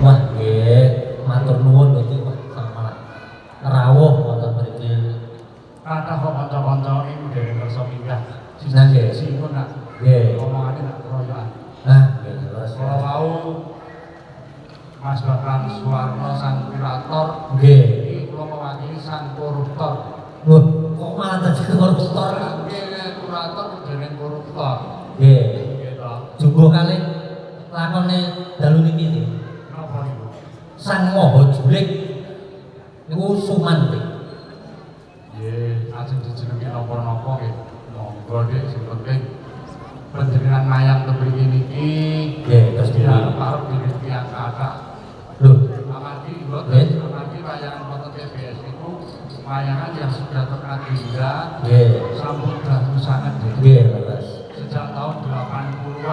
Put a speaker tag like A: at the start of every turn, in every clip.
A: Wah, nggih, matur nuwun Gusti sama rawuh wonten mriki.
B: Kathah kok kanca-kanca ing dereng kersa pindah.
A: Nah, nggih.
B: Siji pun nak
A: Nggih.
B: omongane nak keroyokan.
A: Nah, nggih terus.
B: Kala wau Mas Bambang Suwarno sang kurator
A: Nggih.
B: iki kula mewakili sang koruptor.
A: Wah, kok malah dadi koruptor?
B: Nggih, kurator dereng koruptor.
A: Nggih.
B: Nggih to.
A: Jumbo kalih lakone dalu niki nggih.
B: Napa niku?
A: Sang Maha Julik niku sumante.
B: Nggih, ajeng dijenengi napa-napa nggih. Monggo Dik, sing penting panjenengan mayang teng mriki niki
A: Nggih, terus
B: diarep diri tiyang kathah.
A: Lho,
B: Amargi
A: Nggih.
B: mboten, amargi wayangan wonten TBS niku wayangan yang sudah teradinda
A: nggih.
B: sampun dalu sanget Dik.
A: Nggih, leres.
B: Sejak tahun 80-an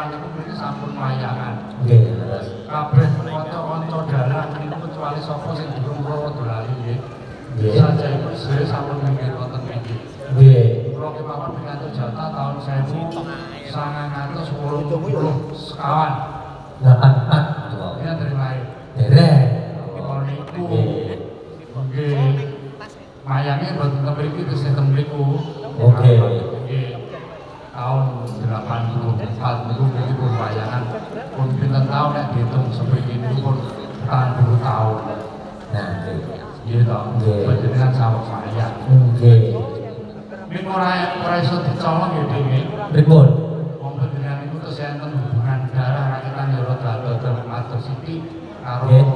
B: niku mriki sampun wayangan.
A: Nggih, leres.
B: Kabeh kanca-kanca dalang niku kecuali sapa sing durung kula dolali nggih.
A: Nggih.
B: Sajaipun sedaya sampun minggir wonten mriki.
A: Nggih.
B: Kula kemawon pikantuk jatah tahun 1980 sekawan.
A: 84 kok.
B: Ini dari lahir.
A: Derek.
B: Kalau niku
A: Nggih.
B: nggih mayange mboten teng mriki tesih teng mriku.
A: Oke.
B: Nggih. Tahun 84 niku mriki pun wayangan pun pinten taun nek diitung sepriki niku pun 40 taun.
A: Nah, nggih.
B: Nggih to.
A: Nggih.
B: Panjenengan saweg wayang.
A: Nggih.
B: Ning ora iso dicolong nggih Dik nggih.
A: Pripun?
B: Wong panjenengan niku terus enten hubungan darah rakyatan Yoro Dado Demak Matur Siti karo
A: Nggih.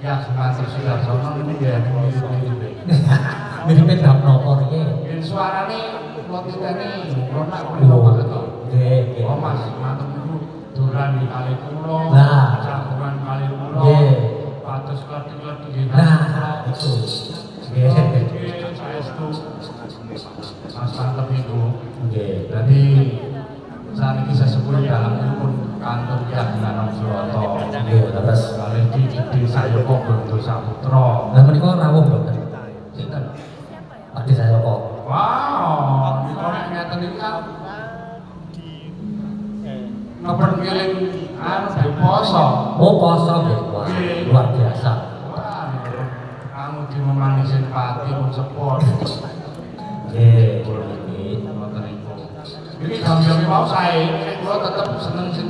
B: Ya Sumatera Sudarsono niku ya mirip-mirip.
A: Miripe bab napa niki?
B: Yen suarane kula titeni ronak kula banget to.
A: Nggih, nggih.
B: Oh Mas, matur niku dolan di kali kula,
A: Nah.
B: campuran kali kula.
A: Nggih.
B: Pados kletik-kletik nggih.
A: Nah, itu. Nggih.
B: Nggih, saestu. Mas mantep itu.
A: Nggih.
B: Jadi saat ini saya sebut dalam itu pun kantor Keagungan Suroto.
A: Nggih, leres.
B: Kali di Desa Yoko Bondo Saputra.
A: Lah menika rawuh mboten?
B: Sinten?
A: Pak Desa kok.
B: Wow, ini orang ngeten iki kan ngepen ngiling anu dari poso.
A: Oh, poso nggih. Wah, luar biasa.
B: Wah, kamu di memanisin pati pun sepot.
A: Nggih, niki.
B: Ngoten niku. Iki gambyong mau sae, kula tetep seneng sing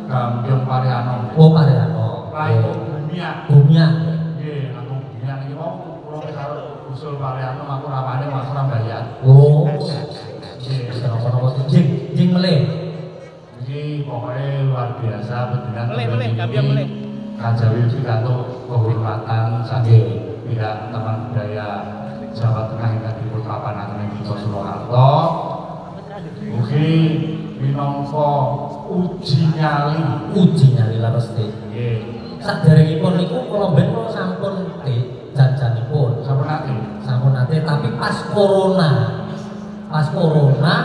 B: gambyong Pariano.
A: Oh, Pariano.
B: Lagu Bumia.
A: Bumia.
B: Nggih, lagu Bumia niki mau kula karo usul Pariano aku rapane Mas Rambayan.
A: Oh.
B: Nggih,
A: Napa-napa jing jing melih.
B: iki pokoknya luar biasa pendidikan
C: Melih, gambyong melih.
B: Kajawi pidato kehormatan saking pihak teman budaya Jawa Tengah ingkang dipun papanaken ing Kota Surakarta. Mugi minangka uji nyali.
A: Uji nyali leres nggih.
B: Nggih,
A: Saderengipun niku kula mben kula sampun janjanipun.
B: sampun ati.
A: Sampun nate tapi pas corona. Pas corona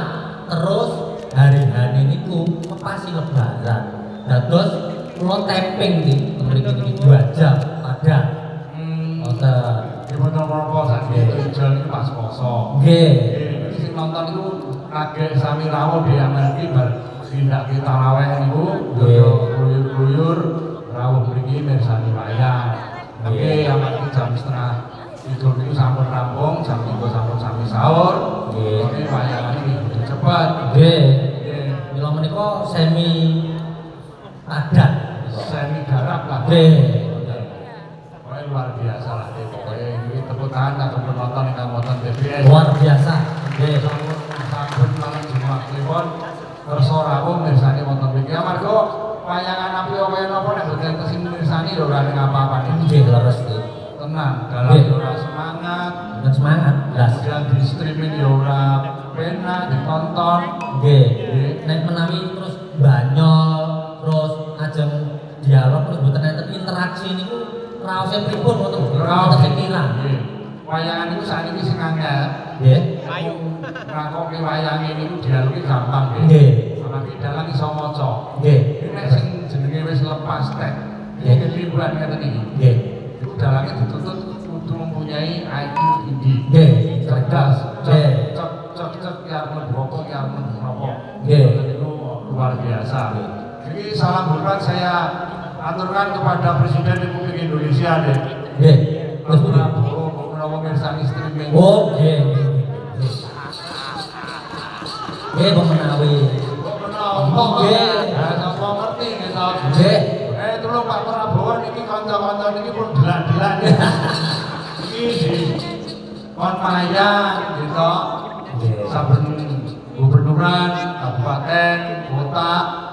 A: terus hari-hari niku ngepasi lebaran. Dados kula tapping nggih mriki niki 2 jam padang. Ngoten.
B: Dipun napa saking itu ijol niku pas poso.
A: Nggih.
B: Nggih, sing nonton niku agek sami rawuh di Amerika bar tindak kita raweh niku gluyur-gluyur rawuh mriki mirsani wayang. Nggih, amargi jam setengah itu niku sampun rampung, jam 3 sampun sami sahur.
A: Nggih.
B: Nggih, wayangan iki kudu cepet.
A: Nggih.
B: Nggih,
A: Mila menika semi padat.
B: semi garap lah.
A: Nggih.
B: Pokoknya luar biasa lah. Pokoknya ini tepuk tangan kanggo penonton ingkang wonten TBS.
A: Luar biasa. Nggih.
B: Sampun malam Jumat kliwon kersa rawuh mirsani wonten mriki. Amarga wayangan api kaya napa nek boten kesing mirsani lho ora ning apa-apa niki.
A: Nggih leres nggih.
B: Tenang, dalam
A: Nggih.
B: ora semangat.
A: Dengan semangat. Blas.
B: Kemudian di streaming ya ora penak ditonton.
A: Nggih.
B: Nggih.
A: Nek menawi terus banyol terus ajeng dialog terus mboten enten interaksi niku raose pripun ngoten lho.
B: Raos
A: Enten kirang.
B: Nggih. Wayangan niku sakniki sing angel.
A: Nggih.
C: Ayo.
B: Ngakoke wayange niku dialogi gampang nggih.
A: Nggih.
B: Amargi dalang iso maca.
A: Nggih.
B: Nek sing jenenge wis lepas tek.
A: Nggih.
B: Iki liburan ngeten iki.
A: Nggih.
B: Itu dalangnya dituntut kudu mempunyai IQ tinggi.
A: Nggih.
B: Cerdas.
A: Nggih.
B: Cek ya mlebu ya mlebu apa.
A: Nggih.
B: Itu luar biasa. Jadi salam hormat saya aturkan kepada Presiden Republik Indonesia deh.
A: Nggih.
B: Mas Prabowo menawa mirsani streaming.
A: Oh, nggih. Nggih, Bang Menawi. Nggih.
B: Sapa ngerti gitu.
A: Nggih.
B: Tolong Pak Prabowo niki kanca-kanca niki pun delan-delan. Iki di kon mayang gitu. Saben gubernuran, kabupaten, kota,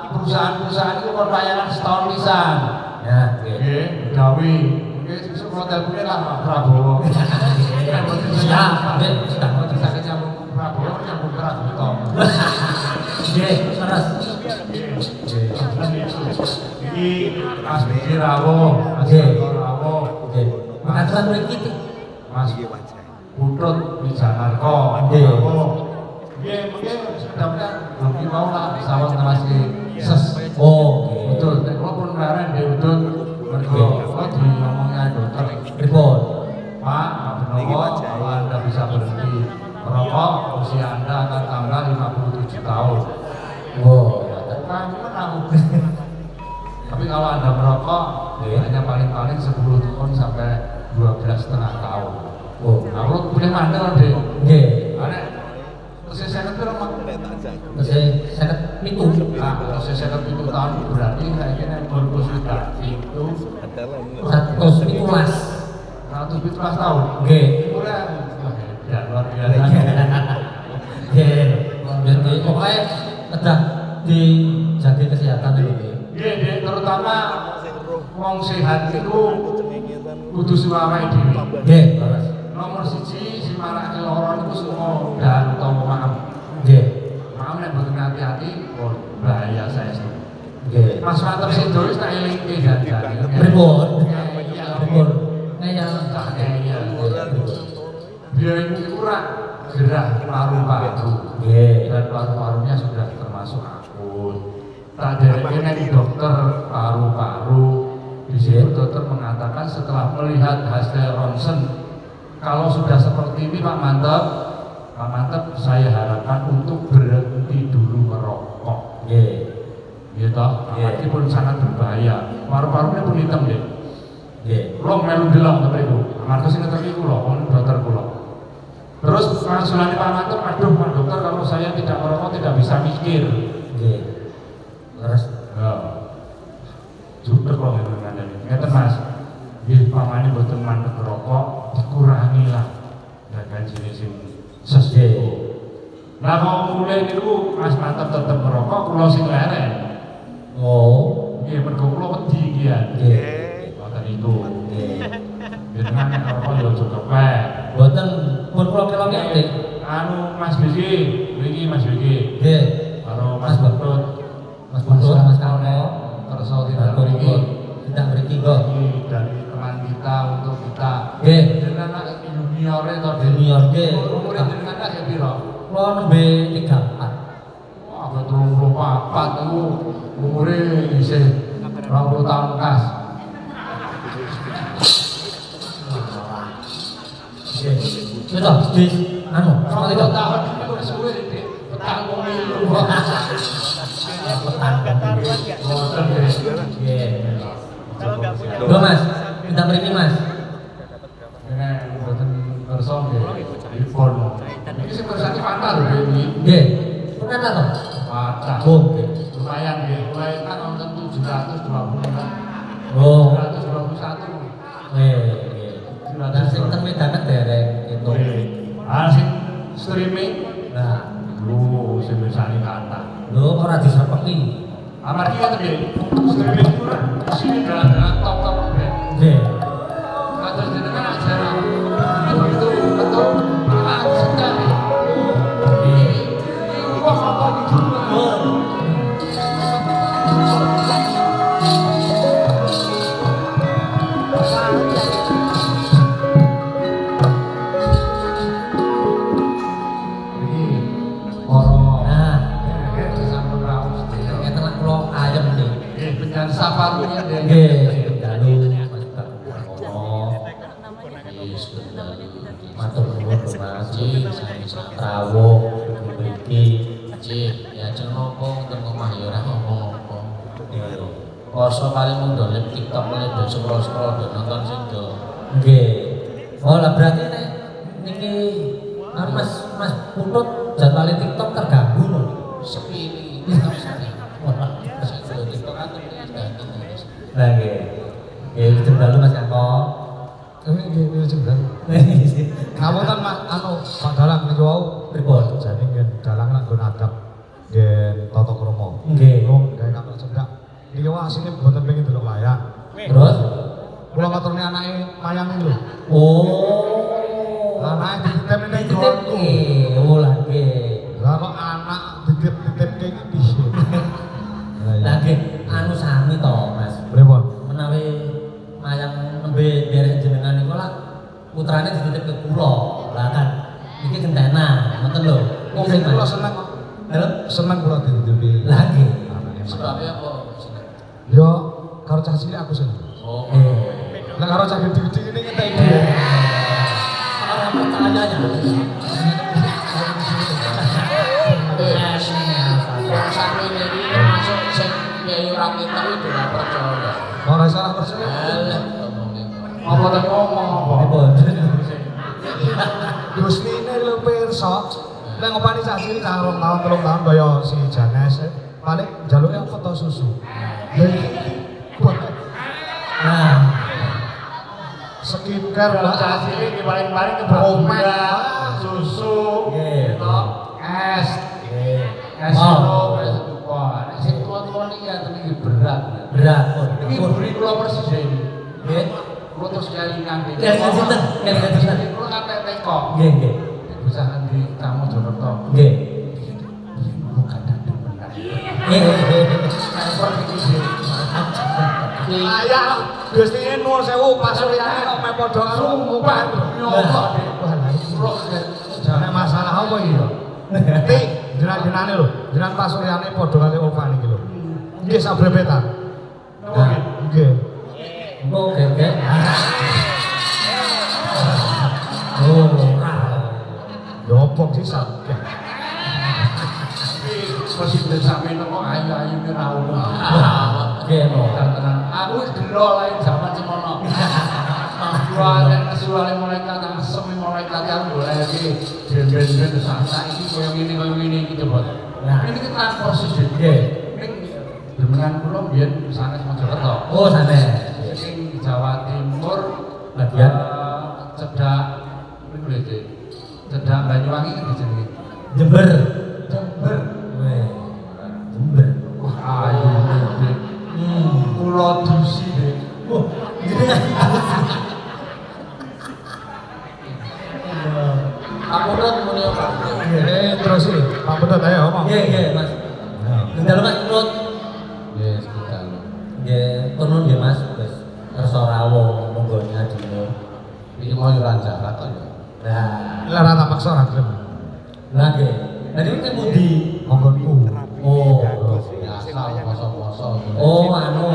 B: perusahaan-perusahaan itu kon mayangan setahun pisan.
A: Ya,
B: Nggih, gawe. Nggih, sesuk kula telepone lah Pak Prabowo.
A: Siap, nggih, siap.
B: Sakit nyambung Prabowo nyambung kerak gitu.
A: Nggih, terus.
B: Iki Mas Budi Rawuh, Mas Rawuh.
A: Nggih. Makasih mriki
B: Mas Putut Wijanarko.
A: Nggih.
B: Nggih, mungkin mudah-mudahan lebih mau lah sawang ngelasi ses.
A: Oh,
B: Betul, nek kula pun kemarin di udut mergo kula diomongnya dokter.
A: pripun?
B: Pak Benowo, kalau Anda bisa berhenti merokok, usia Anda akan tambah 57 tahun.
A: Oh,
B: Kami menang. Tapi kalau Anda merokok, hanya paling-paling 10 tahun sampai 12,5 tahun.
A: oh.
B: Nah, kalau boleh mandel deh.
A: Nggih.
B: Karena usia saya itu rumah.
A: Terus saya pitu.
B: Nah, usia saya itu tahun berarti saya kira berkonsultasi itu
A: 117.
B: 117 tahun.
A: Nggih.
B: Kurang. Ya luar biasa.
A: Nggih. Jadi pokoknya kedah dijaga kesehatan dulu nggih.
B: Nggih, terutama wong sehat itu kudu suwawe dhewe.
A: Nggih, Mas.
B: Nomor siji si marake lara niku semua dan utawa maaf.
A: Nggih.
B: Maaf nek mboten hati-hati, oh, bahaya saya sih.
A: Nggih.
B: Mas Mater Sido wis tak elingke janjane.
A: Pripun?
B: Iya,
A: Pripun? Ngeyel.
B: cah iya. Dia ini kurang gerah paru-paru.
A: Nggih.
B: Dan paru-parunya sudah termasuk akut. Tak ada dokter paru-paru. Di situ dokter mengatakan setelah melihat hasil ronsen, kalau sudah seperti ini Pak Mantep, saya harapkan untuk berhenti dulu merokok.
A: Nggih.
B: Gitu, meskipun sangat berbahaya. Paru-parunya pun hitam deh.
A: Nggih.
B: Lo melu delok tapi itu, Marto sing ngerti kulo, dokter kulo. Terus konsulane Pak Mantep, aduh Pak Dokter, kalau saya tidak merokok tidak bisa mikir.
A: Nggih. Terus
B: Ya, jutek loh itu ngandani. Ngeten Mas, nggih pamane boten mandek rokok, dikurangi lah. Ya kan jenis ses. Nah kalau mulai niku Mas Mantep tetep merokok, kulo sing leren.
A: oh.
B: Nggih mergo kulo wedi iki ya.
A: Nggih.
B: Ngoten niku.
A: Nggih.
B: Jenengan nek rokok yo aja kepek.
A: Boten pun kula kira ngerti.
B: Anu Mas Bigi, iki Mas Bigi.
A: Nggih.
B: Karo Mas Putut,
A: Mas Putut, Mas Kano,
B: terso tidak
A: Batur
B: mriki.
A: tidak mriki kok.
B: Ini dari teman kita untuk kita.
A: Nggih.
B: Jenengan anak junior itu
A: Junior nggih.
B: Umure jenengan kan ya piro?
A: Kula nembe 34.
B: Wah, betul 24 itu umure isih 20 tahun kas.
A: Betul, di anu, sekali
B: 20
A: dong.
B: tahun itu suwe Dik. Petang pemilu.
A: Petang.
B: Ngoten nggih.
A: Nggih. Lho Mas, minta beri Mas.
B: Ini mboten kersa nggih. Telepon. Iki sing kersane Fanta lho iki.
A: Nggih. Pernah ta toh?
B: Fanta.
A: Oh, nggih.
B: Lumayan nggih. Mulai kan wonten 720.
A: Oh.
B: 721.
A: Nggih. Dan sing ten Medan dereng itu.
B: Ah sing streaming.
A: Nah,
B: Lho, sing mirsani kata.
A: lho ora disepeki.
B: Amargi ngoten nggih. Streaming itu sini dalam top-top nggih.
A: Nggih.
B: Kados jenengan ajaran. Itu betul. Ah, sekali. Ini kok apa iki?
A: Nah, ngeten lak kula ayem nih.
B: Penyan saparunya
A: Nggih.
C: Selasa paling mung do live TikTok mulai do scroll-scroll do nonton sing do.
A: Nggih. Oh lah berarti nek niki Mas Putut jadwal TikTok terganggu loh.
C: Sepili TikTok sane. Sing do TikTok kan terus.
A: Lah nggih. Nggih jendal Mas Kako.
D: Ini jembal. Ngapunten Mas anu Pak Dalang niku wau
A: Pripun?
D: jane ngen dalang lan nggon adab ngen tata krama.
A: Nggih.
D: Gawe kapal cendak. Niki wau asine mboten pengin delok wayang.
A: Terus
D: Kula maturne anake mayang iki lho.
A: oh
D: Anake dititip ning
A: titip
D: nggonku.
A: oh lah nggih.
D: Lah kok anak dititip-titipke iki piye?
A: Lah nggih anu sami to Mas.
D: Pripun?
A: Menawi mayang nembe derek jenengan niku lah putrane dititip ke kula. Lah kan iki gentena, ngoten lho.
D: Wong kula seneng kok.
A: Halo?
D: Seneng kula dititipi.
A: Lah nggih.
D: Anake
C: Sebabnya apa?
D: Yo karo cah cilik aku seneng.
C: Oh.
D: Lah karo cah gede-gede ini ngeteki dhuwit.
A: Ora percayanya.
C: Wong sampe iki masuk sing kiai ora ketok itu ora percaya.
D: Ora salah percaya.
C: Alah ngomongin.
B: Apa tak ngomong apa?
A: Pripun?
D: Gustine lho pirsa. Nek ngopani cah cilik cah 2 tahun 3 tahun kaya si Janes paling jaluke apa to susu. Lha iki
A: Nah,
D: skincare
B: Kalau
D: lah.
B: cah cilik paling-paling ke
D: Omen.
B: susu,
A: Nggih.
B: gitu, es,
A: nggih.
B: es
A: Oh,
B: sirup, es wah, nek sing tua-tua nih ya tapi berat.
A: berat pun.
B: Ini buri kula persis ini.
A: Nggih.
B: Kula terus kelingan iki.
A: Kelingan sinten? Kelingan sinten?
B: Kula ngantek teko.
A: Nggih, nggih.
B: Bisa di tamu Jakarta.
A: Nggih.
B: Bukan dadek benar.
A: Nggih.
D: Ayah Gustine nuwun sewu pasuryane kok me padha karo umpan.
B: Nyokok deh.
D: Wah, lha iki
B: Kula
D: jane masalah apa iki yo? Ti jenengan-jenengane lho, jenengan pasuryane padha karo umpan iki lho. Nggih sabrebetan. Nggih.
A: Oh, nggih. Oh,
D: Ya opo sih sak.
B: Presiden sampe teko ayu-ayu ki ra ono.
A: nggih no.
B: Tenang. Aku wis gelo lain zaman semono. Suara malaikat asem malaikat yang boleh iki ben-ben santai iki koyo ngene iki coba.
A: Nah.
B: Ini kita proses iki.
A: Nggih.
B: Ning demengan kula biyen sanes Mojokerto.
A: Oh, sanes.
B: Ing Jawa Timur
A: Bagian
B: cedak niku lho Cik. Cedak Banyuwangi kan jenenge.
A: Jember.
B: Jember.
A: Weh. Jember.
B: Wah, ayu Cik. Kula dusi Cik.
A: Oh, jenengan.
C: Aku udah muni apa?
D: Terus sih, Pak Pedot ayo ngomong.
A: Nggih, nggih, Mas. Gendal Mas Putut.
C: Ya, sekitar.
A: Nggih, turun nggih Mas. Wis kersa rawuh monggone adine.
C: Iki mau rancak atau ya?
A: Nah,
D: Lah rata paksa ra gelem.
A: lah nggih. Lah niku teng pundi?
D: Monggonku.
A: Oh.
C: Biasa poso-poso.
A: Oh, anu.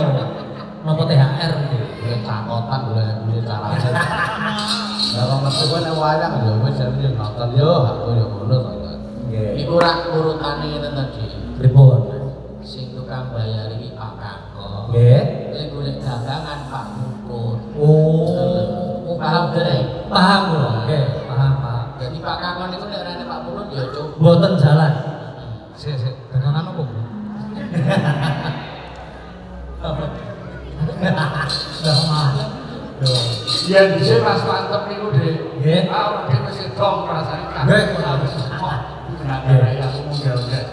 A: Napa THR iki?
C: Ya cakotan boleh punya cara aja. Lah kok metu kowe nek wayang ya wis jadi nonton yo aku yo ngono to.
A: Nggih.
C: Iku rak urutane ngene tadi.
A: Pripun?
C: Sing tukang bayar iki Pak Kako.
A: Nggih.
C: Sing golek dagangan Pak Bukut.
A: Oh,
C: Paham dereng?
A: Paham kula. Nggih, paham, paham.
C: Jadi Pak Kako niku nek rene Pak Bukut ya coba.
A: Mboten jalan.
D: Sik, dagangan opo?
A: Lah mah. Duh.
B: Ya dhisik Mas mantep niku, Dik.
A: Nggih.
B: Ah, udah mesti dong rasane kan.
A: Nggih.
B: Kenapa ya aku munggah-munggah.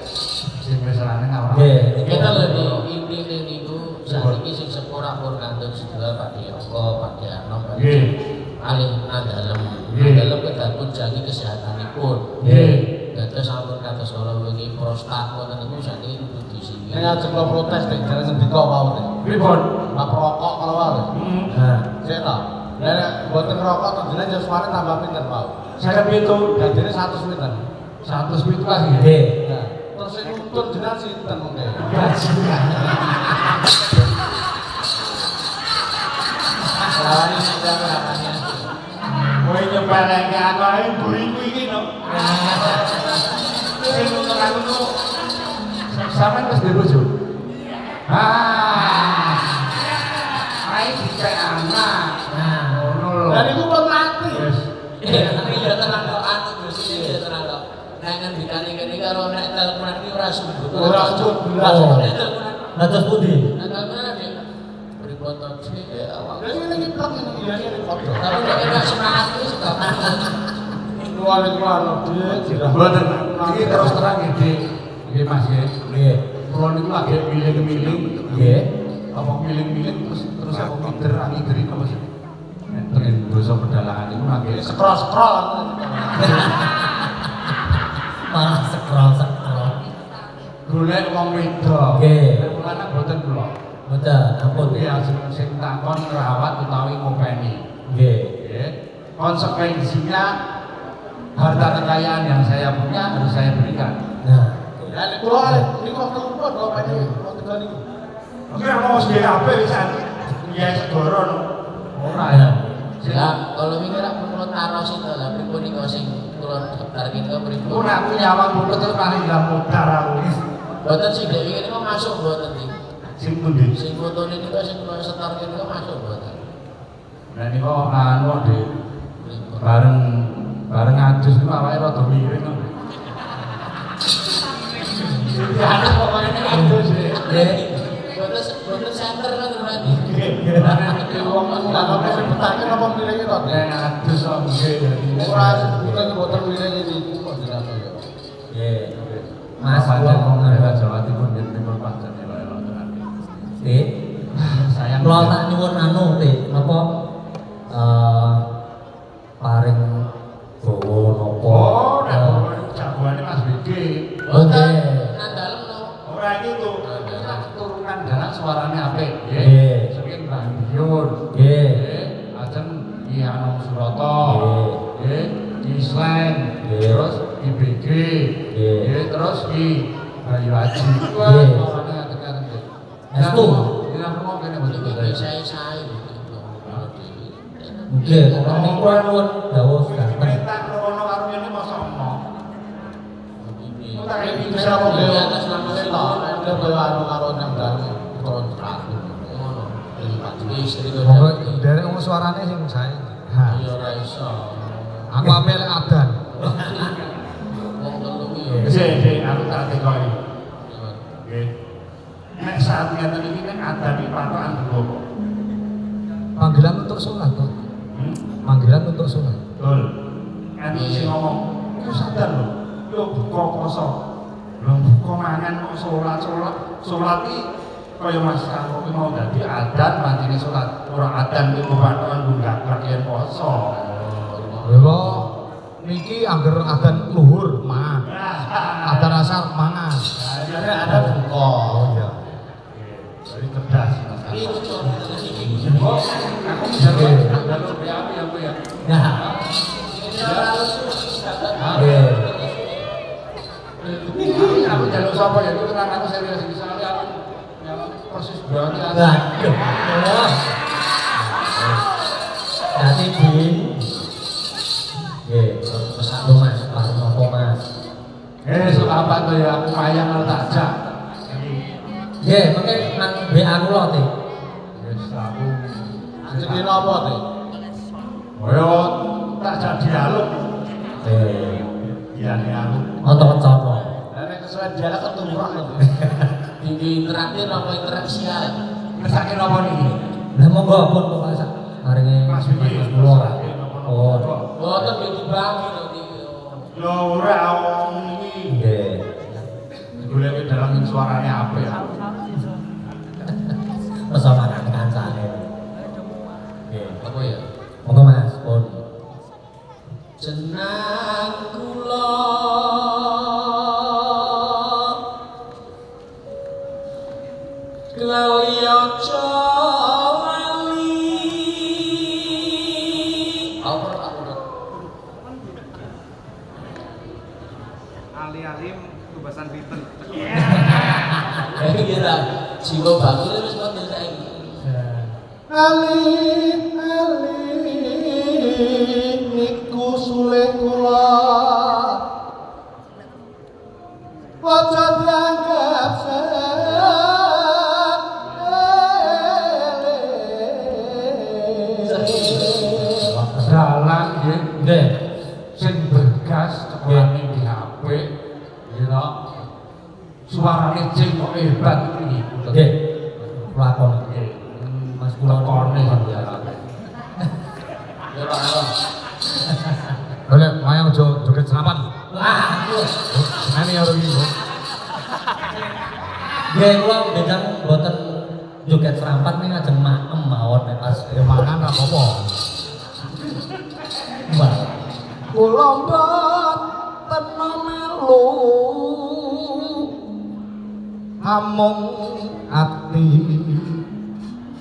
B: Sing wis rane ngawur.
A: Nggih.
C: Kita lebih intine niku saiki sing sepura pun kantor sedaya Pak Diyoko, Pak Diano, Pak
B: Nggih.
C: alih andalem.
B: Nggih.
C: Andalem kita pun jaga kesehatanipun.
B: Nggih.
C: Dados sampun kados kala wingi prostat wonten niku sakniki kudu diisi.
E: Ini ajeng lo protes deh, jangan ngendika mau deh.
B: Pripun?
E: Nggak perokok kalau mau deh.
A: Nah,
E: Saya tahu. Nenek buat ngerokok tuh jenis suara tambah pinter mau.
B: Saya pitu
E: Dan jadi 100 pinter.
B: 100 lagi.
A: nggih.
E: Nah, terus yang nuntut jenis sinten mungkin.
C: Lawani sudah berapanya.
B: Kowe nyepeleke aku ae buriku iki no. Sing nuntut aku tuh sampean wis dirujuk. Ah, sae dicek anak.
A: Nah,
B: Ngono lho.
E: Dan itu belum mati.
B: Wis.
F: Tapi ya tenang kok anu Gus, ya tenang kok. Nek ngendikane kene karo nek teleponan iki ora sumbu.
E: Ora sumbu blas.
A: Oh.
F: Nek teleponan,
A: nah terus pundi?
F: nek teleponan ya beri foto sih awak.
E: Jadi ini kita ini foto.
F: Tapi nek kena semangat wis gak
E: Keluar dia.
B: Mboten. Iki terus terang nggih. Nggih Mas nggih.
A: Nggih.
B: Kula niku lagi miling-miling.
A: Nggih.
B: Apa miling-miling terus aku ngider-ngiderin apa sih? Nek dosa pedalangan iku lagi
E: Scroll.
A: Malah scroll.
B: golek wong wedok.
A: Nggih.
B: Mulane boten kula.
A: Betul, ampun.
B: Kuwi sing takon rawat utawi ngopeni.
A: Nggih.
B: Nggih. Konsekuensinya harta kekayaan yang saya punya harus saya berikan.
A: Nah,
E: Dan keluar ini waktu keluar kalau ini waktu kali ini.
D: Oke, mau segede apa bisa? Ya sedoron.
B: Ora
A: ya.
B: ya.
F: Ya, kalau mikir aku kula taros itu lah pripun niku sing kula daftar gitu pripun.
B: Ku nak punya uang betul paling nggak mutar aku.
F: Boten sing dek iki niku masuk boten iki.
B: Sing pundi?
F: Sing fotone niku sing kula setor niku masuk boten.
B: Nah ini kok anu di
F: Pripun.
B: bareng adus niku awake rada miring. Ya ada pokoknya adus ya.
A: nggih.
F: Boten center kan berarti.
E: Lah kok sing petake apa milihnya kok?
B: Ya adus kok nggih dadi.
E: Ora sebutan botol milihnya di kok dirasa ya.
A: Nggih. Mas
B: Mas
A: kula
B: kula
A: ngandha
B: Jawa Timur nggih timbul pancen ya lho tenan.
A: Nggih.
B: Sayang.
A: Kula tak nyuwun anu, Tik, napa paring bawa napa?
B: Oh, nek bawa jagoane Mas BG.
A: Oh, nggih.
F: Nang dalem no.
B: Ora iki tuh. Turunan dalan suarane apik, nggih.
A: Nggih.
B: Sing Banjur.
A: Nggih.
B: Nggih. Ajeng Ki Anu Suroto.
A: Nggih.
B: Nggih. Ki Sleng.
A: Nggih.
B: Terus Ki BG.
A: Nggih.
B: Nggih, terus Ki Bayu Haji. Wah,
A: Nggih.
B: suarane ngeten-ngeten nggih.
A: Estu.
B: Dina rumah kene mboten
F: Iki
B: betul.
F: saya.
A: Nggih, kula niku nuwun dawuh sedanten.
B: Minta rono karo ngene mosok ono.
E: Bisa apa dia atas nama kita? Dia bawa anu karo nang dalem kontrak.
F: Istri
D: Monggo derek wong suarane sing sae. Ha.
F: ya ora iso.
D: Aku apel adan.
F: Wong telu
A: Nggih.
B: Sik, aku tak tekoki. Nggih. Nek saat ngeten iki nek adan iki patokan dulu.
D: Panggilan untuk sholat toh. Panggilan untuk sholat.
B: Betul. Kan sing ngomong, "Ku sadar lho, yo buka poso. Lho buka mangan kok salat iki kaya Mas aku mau dadi adan mancine salat. Ora adan iki patokan bunggak bagian poso."
D: Lha niki angger adan luhur mangan. Adan asar mangan.
B: Jadi ada buka.
D: Oh iya.
B: Jadi cerdas.
F: iki lucu.
B: Oh, aku misalnya jalur BAP aku ya.
A: Nah,
F: Ya ora lucu.
A: nggih.
B: Aku jalur sapa ya itu kan aku serius iki soalnya aku yang persis banget.
A: Waduh. Dadi Din. Nggih, pesan lu Mas, paring napa Mas?
B: Sok apa tuh ya aku mayang kalau tak ajak.
A: Nggih, mengke nang WA kula, Tik.
B: Wis aku
E: Jadi apa tuh?
B: Yo tak jadi dialog.
A: Nggih.
B: Iya nih aku.
A: Untuk kecono.
E: Lah nek kesuwen dialog keturun lho.
F: Tinggi interaktif apa interaksial?
B: Ngesake napa niki?
A: Lah monggo pun kok Mas. Paringe
B: Mas Wiki.
A: kula. Oh,
F: Boten yo dibagi lho iki.
B: Yo ora wong iki.
A: nggih.
B: Golek dalangin suarane apa ya?
A: Pesawanan kancane. Nggih.
F: Apa ya?
A: Monggo Mas, pun.
F: Jenang kula Klauyaca wali apa
G: Ali-alim tubasan Binten.
F: kira jiwa bakul wis ngoten saiki
E: Ali niku sulit kula. Aja dianggap sepele.
A: Nggih.
B: sing bergas cekelane di HP you know suarane jeng kok hebat iki
A: Nggih. Lakon. Mas kula
B: tekone
A: niku.
B: ya
F: Ya Pak.
D: Oleh wayang joget serapan.
A: Wah,
D: Ini ya iki.
A: nggih kula bendang mboten joget serampat ning ajeng maem mawon nek pas
D: Ya mangan ora apa-apa.
A: Mbak.
D: Kula mboten melu amung ati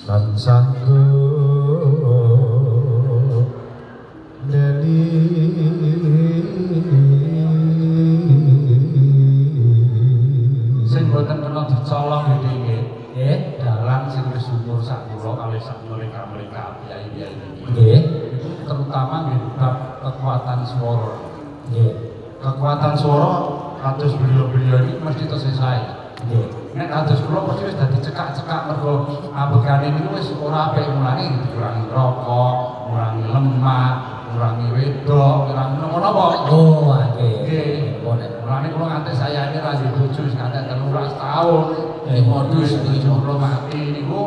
D: lan sanggup deli
B: sing boten kena dicolong iki nggih
A: Nggih.
B: dalang sing wis umur sak kula kali sak mereka kiai-kiai iki
A: Nggih.
B: itu terutama nggih bab kekuatan swara
A: Nggih.
B: kekuatan swara kados beliau-beliau ini mesti tersesai
A: Nggih.
B: nek kados kula mesti wis dadi cekak-cekak mergo ambegane niku wis ora apik mulane dikurangi rokok, ngurangi lemak, ngurangi wedok, ngurangi napa-napa.
A: Oh, nggih.
B: Nggih.
A: Boleh.
B: Mulane kula nganti saya ini ra bojo wis nganti 13 tahun. Di modus kula mati niku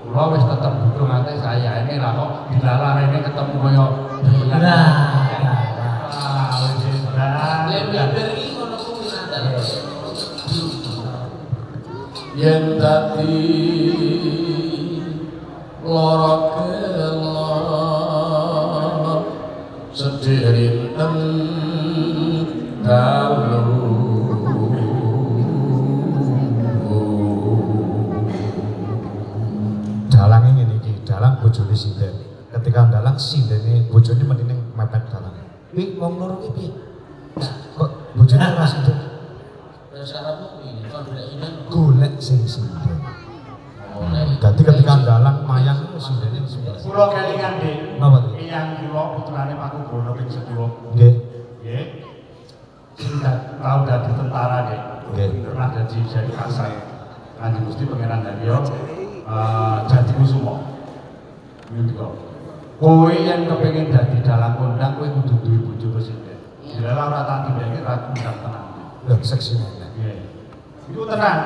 B: kula wis tetep butuh nganti saya ini lah kok dilalarene ketemu kaya
A: Nah.
B: wis edan.
F: Leber iki ngono kuwi nandal.
E: yen dadi lara kelo sedih rinten dalu
D: Dalange ngene iki, dalang bojone sinden. Ketika dalang sindene bojone mending mepet dalang. Wi wong loro iki piye? Kok bojone ora sinden?
F: Syaratmu kuwi kon golek sinden.
D: Golek sing sinden.
F: Oleh.
D: Dadi ketika dalang mayang iku sindene sinden.
B: Kula kelingan Dik.
D: Napa Dik?
B: Yang kula putrane Pak Kubono ping 10.
D: Nggih.
B: Nggih. Sing tau dadi tentara Dik.
D: Nggih.
B: Pernah dadi jadi kasar. Kanjeng Gusti Pangeran Haryo jadi kusuma. Niku. Kowe yang kepengin dadi dalang kondang kowe kudu duwe bojo presiden. Dilalah ora tak tindake ra kondang tenang.
D: Lho seksi nek.
B: Nggih. Iku tenang.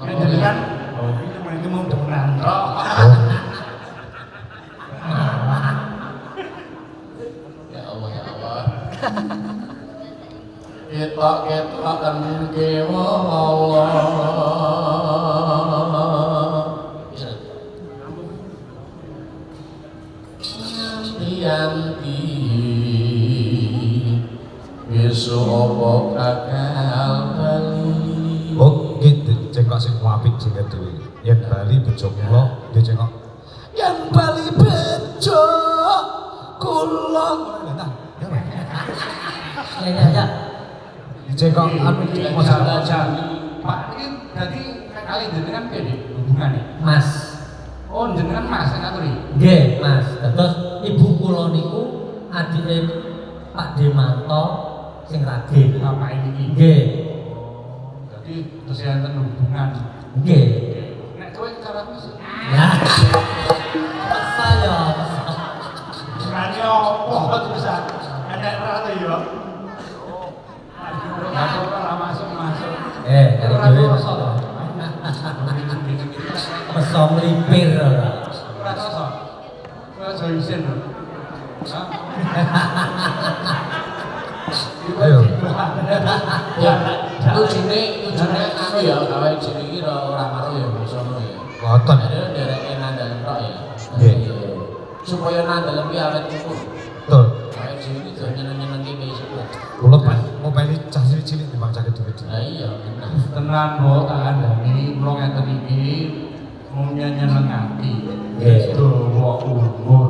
B: Nek jenengan oh iki mau demenan.
D: Oh.
F: Ya Allah ya Allah.
E: ketok-ketokan kewa Allah Yanti besok apa kakal bali
D: Oh, gitu, cengkok sing apik sing dhewe. Yen Bali bojo kula, dia cengkok. Yen Bali bojo kula.
A: Ya.
D: Cengkok anu
B: Baca. Pak ini jadi kali jenengan pede hubungannya.
A: Mas.
B: Oh jenengan mas ngaturi.
A: Nggih, Mas. Terus ibu kula niku adike Pak Demanto sing ragil.
B: Bapak ini.
A: Nggih.
B: Jadi terus enten hubungan.
A: Nggih.
B: Nek kowe cara wis.
A: Ya. Saya.
B: Berani apa bisa? Enek ora to ya. Aku ora masuk.
A: Kali
B: Ora
A: dhewe
B: rasa to.
A: pesom lipir ora.
B: Ora rasa. Kowe aja isin lho. Hah?
D: Ayo.
F: Ya, tujune anu ya gawe jeneng iki ora karo ya sono ya.
D: Ngoten.
F: Ada dereke nandalen tok ya.
D: Nggih.
F: Supaya nandalen ki awet kuku.
D: Betul.
F: Gawe jeneng iki nyeneng-nyenengke ke sepuh.
D: Kula kan ngopeni cah cilik timbang cah gede-gede.
F: Lah iya bener.
B: Tenan kok tak kandhani kula ngeten iki mung nyeneng ati.
A: Nggih.
B: Dawa umur.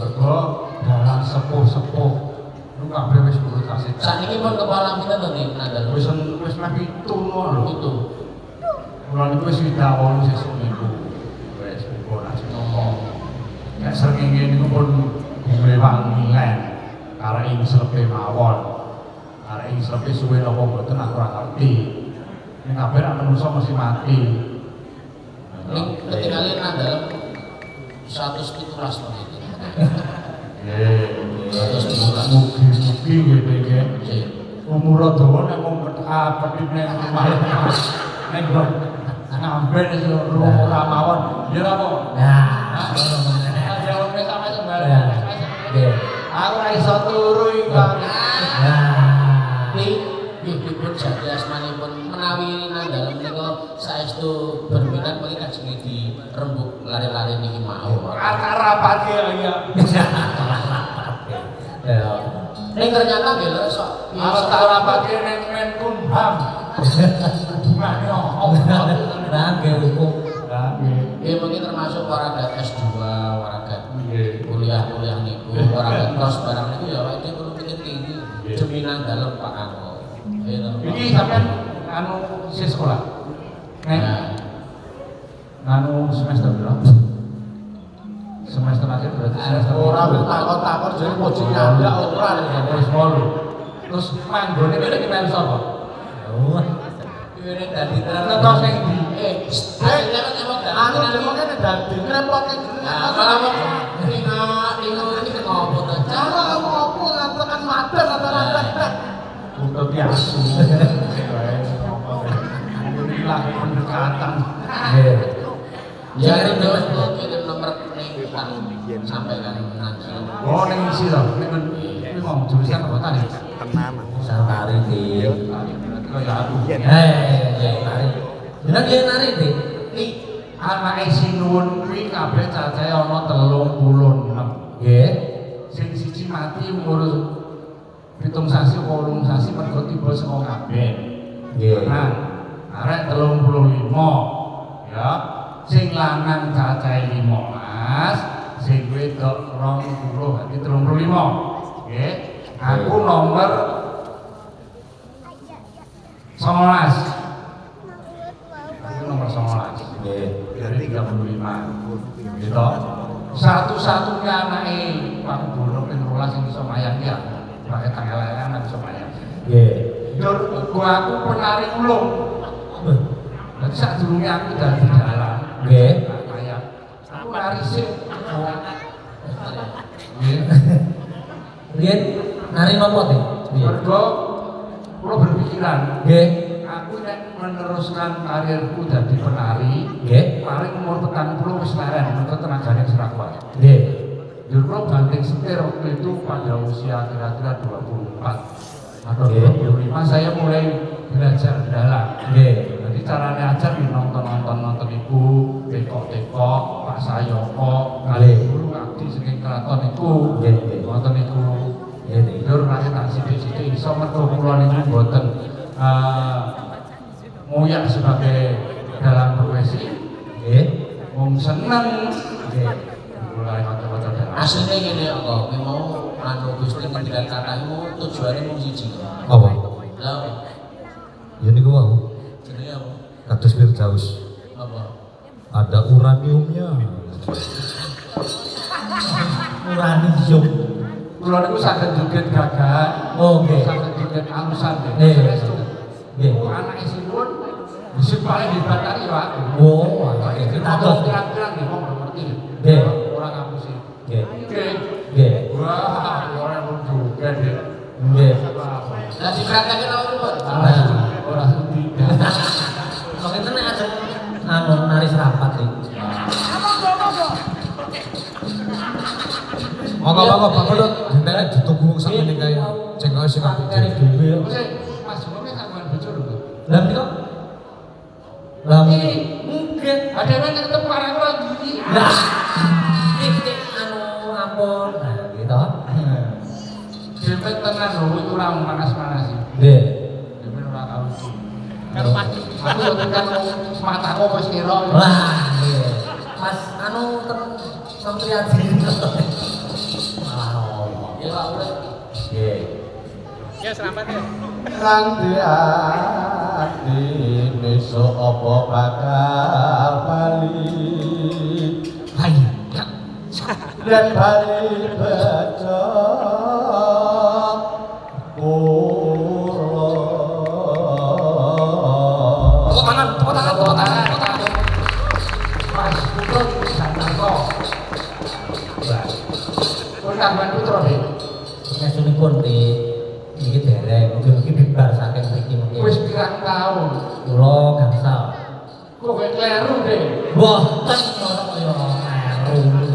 B: Mergo dalam sepuh-sepuh lu kabeh wis urut asik.
F: Sakniki pun kepala pinten to nih nandal?
B: Wis meh 7 lho.
F: Itu.
B: Kula niku wis dawuh sesuk niku. Wis ora senopo. Nek srengenge niku pun duwe wangi len. Arek ing slepe mawon. Arek ing slepe suwe napa mboten aku ora ngerti. Nek kabeh nek manungsa mesti mati.
F: Ning ketika nandal 117 menit. Terus bulan.
B: Mugi-mugi ngene iki. Umur dawa nek mung petit ning malah nek ngambil ora mawon. Ya apa?
A: Nah,
B: Jawab sama sembarang.
A: nggih.
B: Aku ora iso turu iki.
A: Nah,
F: Dipun jadi asmanipun menawi nandhal menika saestu berminat mungkin kajeng dirembuk lari-lari niki mau.
B: Acara pati ya.
A: ya.
F: Ning ternyata nggih lho sok
B: Acara pati ning Menkumham. Bungane opo?
A: Nah, nggih hukum.
F: Nggih mungkin termasuk warga S2, warga kuliah niku, warga kos barang niku ya awake dhewe kudu pikir tinggi jaminan dalem Pak Angko.
B: Iki sampean anu isi sekolah. Anu semester berapa? Semester akhir berarti semester
C: Ora takon-takon jadi moji nyandak ora.
B: Wis 8. Terus manggone kene iki melu sapa?
A: Wah,
F: Ini dadi
B: Nonton sing ndi?
F: hasilnya kan emang
C: Anu demone nek dadi ngrepotke
F: Nah, kalau Lino ini ngopo to?
C: cara ngopo ngatekan mater rata-rata.
B: Untuk biasu. Inilah pendekatan.
A: nggih.
F: Ya itu kirim nomor ning sampai kan nanti.
B: Oh, ning isi to. Ning ngomong jurusan apa tadi?
A: Santari di.
B: Kaya aku.
A: Nari. Bener nggih nari di.
B: Anake Sinuwun kuwi kabeh cacahe ana 36.
A: Nggih.
B: Sing siji mati umur 7 sasi apa 8 sasi mergo tiba saka kabeh.
A: Nggih.
B: Nah, arek 35 ya. Sing lanang cacahe 15, sing wedok 20 berarti 35. Nggih. Aku nomor 19. Aku nomor 19.
A: Nggih.
B: Dari 35 gitu. Satu-satunya anake Pak Bono ping 12 sing iso mayang ya. Pakai tanggal-tanggalan iso mayang.
A: Nggih.
B: Dur aku penari ulung. Dadi sadurunge aku dadi dalang.
A: Nggih.
B: Mayang. Aku nari sik. Nggih.
A: Riyen nari nopo teh?
B: Mergo kula berpikiran,
A: Nggih.
B: aku nek meneruskan karirku dadi penari,
A: Nggih.
B: paling umur 40 wis leren, mergo tenagane wis ora kuat.
A: Nggih.
B: Dulu banting setir waktu itu pada usia kira-kira 24 atau
A: Oke.
B: 25 saya mulai belajar dalang.
A: Nggih.
B: Jadi caranya aja nonton iku, tekok-tekok, Pak Sayoko, kali dulu abdi saking keraton iku,
A: Nggih.
B: nonton iku.
A: Nggih.
B: Dur nanti tak sidik-sidik iso mergo kula niku mboten ngoyak sebagai dalang profesi.
A: Nggih.
B: Wong seneng.
A: Nggih.
B: Mulai kata-kata dalang.
F: Aslinya gini kok, mau anu Gusti pendidikan katamu tujuannya mau siji.
D: Apa?
F: Lah,
D: Ya niku mau.
F: jenenge apa?
D: Kados Firdaus.
F: Apa?
D: Ada uraniumnya.
A: Uranium.
B: Kula niku saged joget gagah.
A: Oh, nggih.
B: Saged joget alusan nggih.
A: Nggih.
B: Saestu.
A: Nggih.
B: Anake Sinuwun sing paling hebat kali ya aku.
A: Oh, kita
B: Kita
A: terus.
B: pirang-pirang nggih wong ngerti.
A: Nggih.
B: Ora ngapusi.
A: Nggih.
B: Nggih.
A: Nggih.
B: Wah, ora pun joget ya.
A: Nggih.
F: Lah dipraktekke apa pripun?
B: Ora sudi.
A: Kok itu nek ajeng anu nari serapat iki.
D: Monggo Pak Kodot, jenenge ditunggu sak meneh kae. Cengkoe sing apik.
A: Cari dhewe.
B: Mas Jumane kagungan bojo lho.
A: Lah menika. Lah mungkin
B: Ada yang ketemu arek ora gigi.
A: lah titik anu ampun. Nah, gitu.
B: Dempet tenan lho iku ora panas-panas.
A: Nggih.
B: Dempet ora tau iki. Karo mati. Aku yo tekan mataku wis kira.
A: Lah, nggih. Mas anu Santri Adi.
F: Ya Pak Urip.
A: Nggih.
C: Ranti ati besok apa bakal bali.
D: Hai.
C: Dan bali bejo
B: Tepuk tangan, tepuk tangan, tepuk tangan, tepuk tangan. Mas Putut Sanarko. kagungan putra, Dik.
A: Ngesunipun di iki dereng, mugi-mugi bibar saking mriki mengki.
B: Wis pirang taun.
A: Kula gangsal.
B: Kok kowe kleru, Dik?
A: Mboten ora kaya kleru.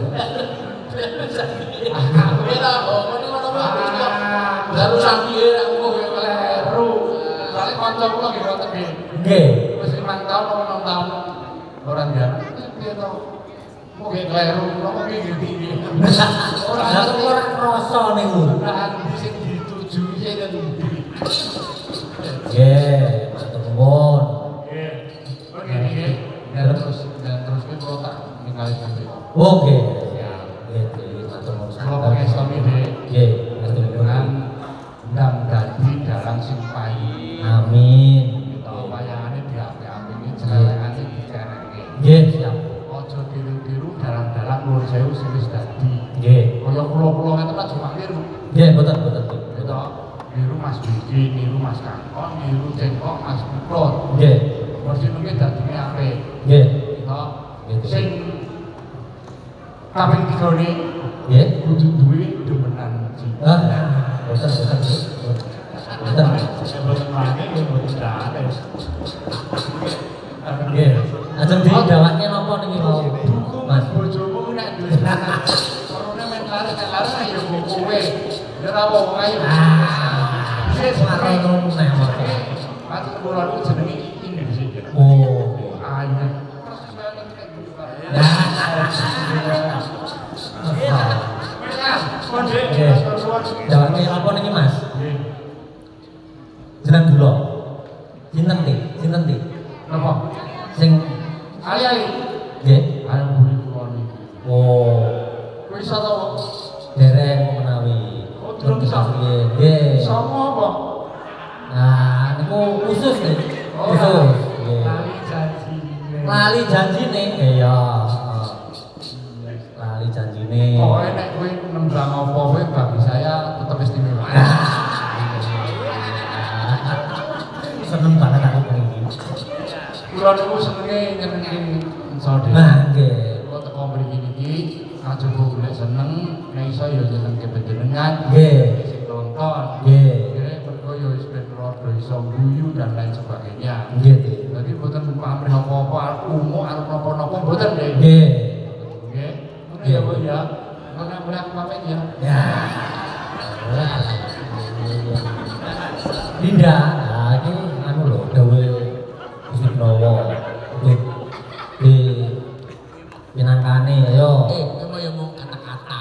F: Ora kok ngono wae. Lalu sampe aku
B: Kowe kleru. Soale kanca kula nggih ngoten nggih.
A: Nggih.
B: Wis 5 taun apa 6 taun ora ndian. Piye to? Kok kowe kleru, kok nggih.
A: Ora ora krasa niku.
B: Ora sing dituju sing ngendi.
A: Nggih, matur nuwun.
B: Dan terus kita tak ningali sampai.
A: Oke.
B: Ya,
A: Nggih, matur nuwun.
B: kalau pakai suami deh,
A: Nggih, matur nuwun.
B: dengan ndang dadi dalang sing payu.
A: Amin.
B: Kita wayangane diapi-api ini, celelekane dicereke.
A: Nggih, siap.
B: Ojo tiru-tiru dalang-dalang nur sewu sing wis dadi.
A: Nggih.
B: Kaya kula-kula ngeten aja mak tiru.
A: Nggih, mboten.
B: Kita niru Mas Wiki, niru Mas Kangkon, niru Cengkok, Mas Putrot.
A: Nggih.
B: Mesti mungkin dadine apik.
A: Nggih.
B: Kita
A: Gitu.
B: sing kaping 3 ne
A: Nggih.
B: kudu duwe demenan cinta.
A: Boten. Boten.
D: Boten lagi boten dane.
A: Nggih. Ajeng didawake napa niki mau? Mas.
B: Bojomu nek duwe anak, korone men lare ya kowe. Ya ora wong ayo.
A: Wis mate ngono nek mate.
B: Mati kula niku jenenge Inggris.
A: Oh.
B: Ayo.
A: Dawake napa niki Mas? Jeneng kula. Sinten ti?
B: Napa?
A: Sing
B: Ali.
A: nggih.
B: Ayo buli kula niki.
A: Oh.
B: Kowe iso to?
A: Dereng menawi.
B: Oh, durung iso.
A: Nggih.
B: Somo apa?
A: Nah, niku khusus nih. Khusus. Nggih.
B: Lali janjine.
A: Lali janjine. Iya. Lali janjine.
B: Pokoknya nek kowe nembang apa kowe bagi saya tetap istimewa.
A: Seneng banget aku pengen.
B: Kula niku senenge nyenengi sode.
A: Nah, nggih.
B: Kula teko mriki niki aja golek seneng, nek iso ya nyenengke panjenengan.
A: Nggih.
B: Sing nonton.
A: Nggih.
B: Nggih, mergo ya wis ben keluarga iso guyu dan lain sebagainya.
A: Nggih.
B: Jadi boten pamrih apa-apa, umum arep napa-napa boten nggih.
A: Nggih.
B: Nggih. Ngono ya, Bu ya. Ngono mulai aku pamit ya.
A: Ya. Dinda, nah ini anu lho, dawe Gusti Prawa untuk di pinangkane ayo.
F: Kamu yang mau kata-kata.